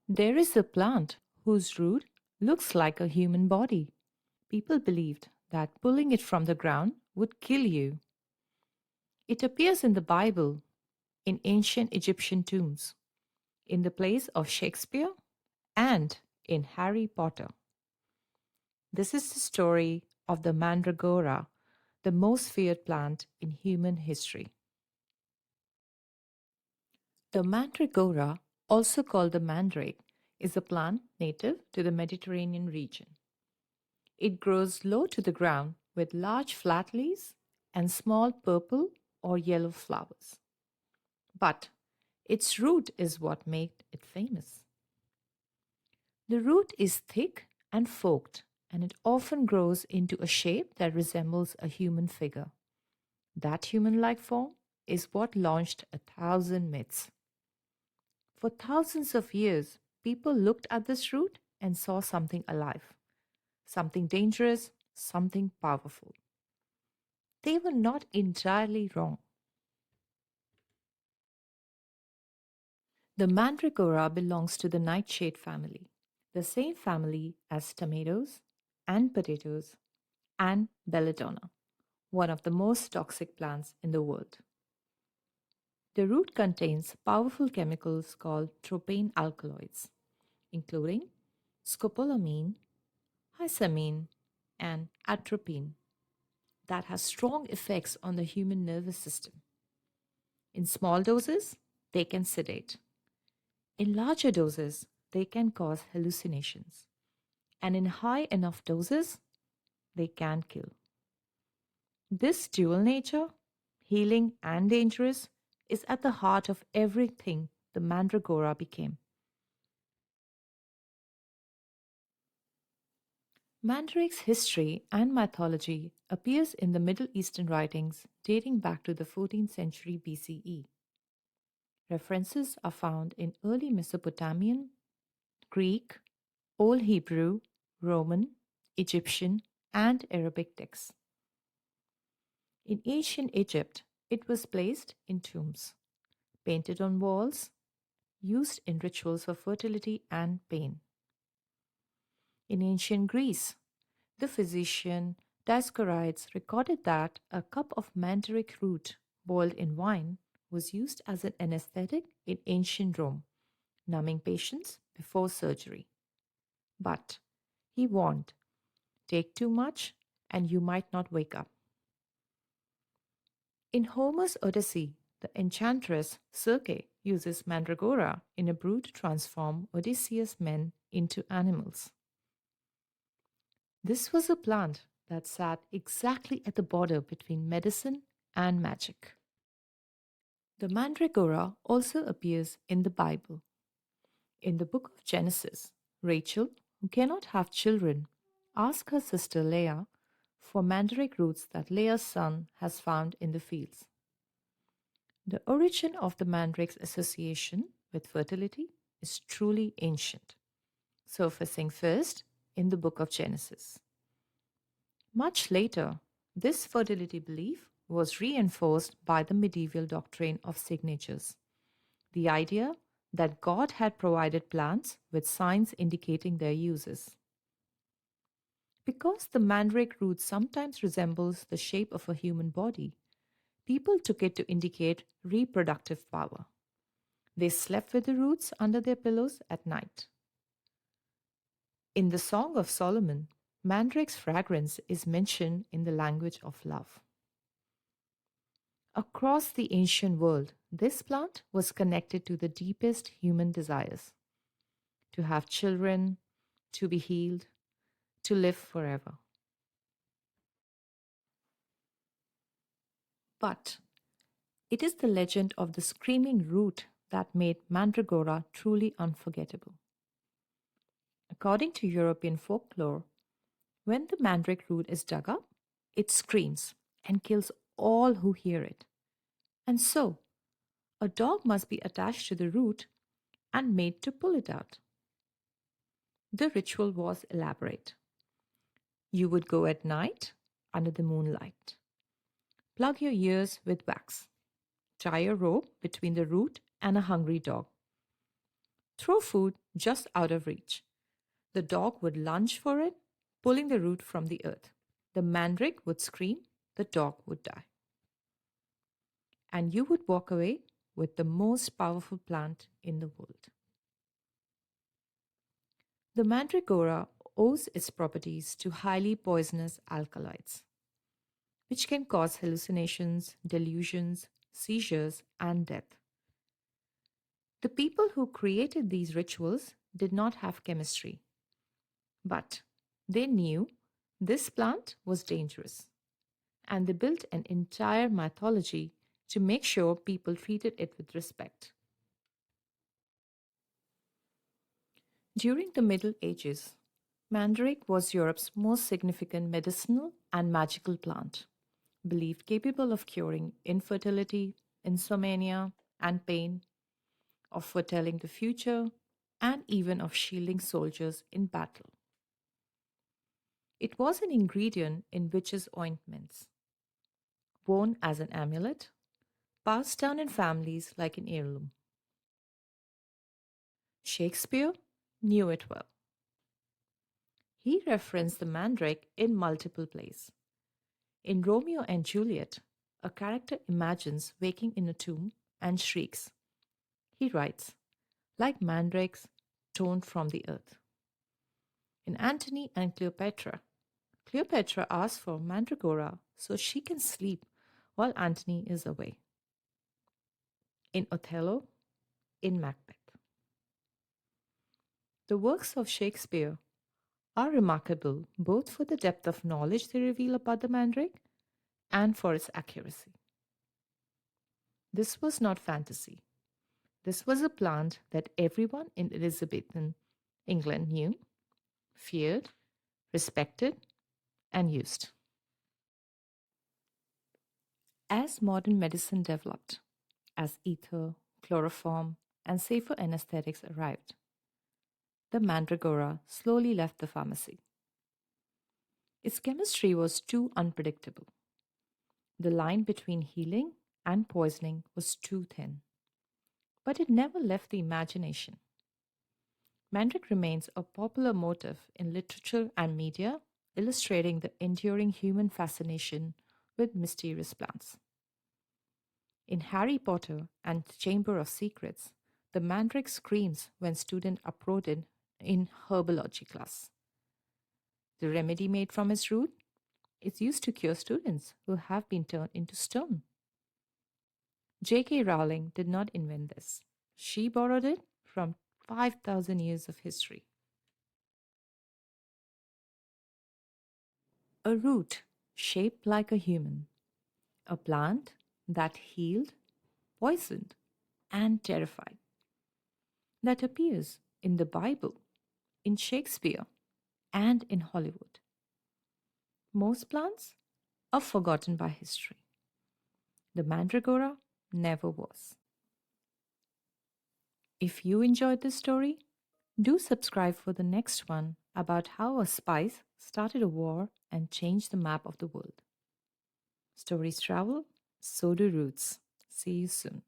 There is a plant whose root looks like a human body. People believed that pulling it from the ground would kill you. It appears in the Bible, in ancient Egyptian tombs, in the plays of Shakespeare, and in Harry Potter. This is the story of the Mandragora, the most feared plant in human history. The Mandragora, also called the Mandrake, is a plant native to the Mediterranean region. It grows low to the ground with large flat leaves and small purple or yellow flowers. But its root is what made it famous. The root is thick and forked, and it often grows into a shape that resembles a human figure. That human like form is what launched 1,000 myths. For thousands of years, people looked at this root and saw something alive, something dangerous, something powerful. They were not entirely wrong. The Mandragora belongs to the nightshade family, the same family as tomatoes and potatoes and belladonna, one of the most toxic plants in the world. The root contains powerful chemicals called tropane alkaloids, including scopolamine, histamine, and atropine, that has strong effects on the human nervous system. In small doses, they can sedate. In larger doses, they can cause hallucinations. And in high enough doses, they can kill. This dual nature, healing and dangerous, is at the heart of everything the Mandragora became. Mandrake's history and mythology appears in the Middle Eastern writings dating back to the 14th century BCE. References are found in early Mesopotamian, Greek, Old Hebrew, Roman, Egyptian, and Arabic texts. In ancient Egypt, it was placed in tombs, painted on walls, used in rituals for fertility and pain. In ancient Greece, the physician Dioscorides recorded that a cup of mandrake root boiled in wine was used as an anesthetic in ancient Rome, numbing patients before surgery. But he warned, take too much and you might not wake up. In Homer's Odyssey, the enchantress Circe uses mandragora in a brew to transform Odysseus' men into animals. This was a plant that sat exactly at the border between medicine and magic. The mandragora also appears in the Bible. In the book of Genesis, Rachel, who cannot have children, asks her sister Leah for mandrake roots that Leah's son has found in the fields. The origin of the mandrake's association with fertility is truly ancient, surfacing first in the book of Genesis. Much later, this fertility belief was reinforced by the medieval doctrine of signatures, the idea that God had provided plants with signs indicating their uses. Because the mandrake root sometimes resembles the shape of a human body, people took it to indicate reproductive power. They slept with the roots under their pillows at night. In the Song of Solomon, mandrake's fragrance is mentioned in the language of love. Across the ancient world, this plant was connected to the deepest human desires: to have children, to be healed, to live forever. But it is the legend of the screaming root that made Mandragora truly unforgettable. According to European folklore, when the mandrake root is dug up, it screams and kills all who hear it. And so, a dog must be attached to the root and made to pull it out. The ritual was elaborate. You would go at night under the moonlight, plug your ears with wax, tie a rope between the root and a hungry dog, throw food just out of reach. The dog would lunge for it, pulling the root from the earth. The mandrake would scream, the dog would die. And you would walk away with the most powerful plant in the world. The mandragora owes its properties to highly poisonous alkaloids, which can cause hallucinations, delusions, seizures, and death. The people who created these rituals did not have chemistry, but they knew this plant was dangerous, and they built an entire mythology to make sure people treated it with respect. During the Middle Ages, Mandrake was Europe's most significant medicinal and magical plant, believed capable of curing infertility, insomnia, and pain, of foretelling the future, and even of shielding soldiers in battle. It was an ingredient in witches' ointments, worn as an amulet, passed down in families like an heirloom. Shakespeare knew it well. He referenced the mandrake in multiple plays. In Romeo and Juliet, a character imagines waking in a tomb and shrieks. He writes, like mandrakes torn from the earth. In Antony and Cleopatra, Cleopatra asks for Mandragora so she can sleep while Antony is away. In Othello, in Macbeth. The works of Shakespeare are remarkable both for the depth of knowledge they reveal about the mandrake and for its accuracy. This was not fantasy. This was a plant that everyone in Elizabethan England knew, feared, respected, and used. As modern medicine developed, as ether, chloroform, and safer anesthetics arrived, the mandragora slowly left the pharmacy. Its chemistry was too unpredictable. The line between healing and poisoning was too thin. But it never left the imagination. Mandrake remains a popular motif in literature and media, illustrating the enduring human fascination with mysterious plants. In Harry Potter and the Chamber of Secrets, the mandrake screams when students approach it in herbology class. The remedy made from its root is used to cure students who have been turned into stone. J.K. Rowling did not invent this. She borrowed it from 5,000 years of history. A root shaped like a human, a plant that healed, poisoned, and terrified, that appears in the Bible, in Shakespeare, and in Hollywood. Most plants are forgotten by history. The mandragora never was. If you enjoyed this story, do subscribe for the next one about how a spice started a war and changed the map of the world. Stories travel, so do roots. See you soon.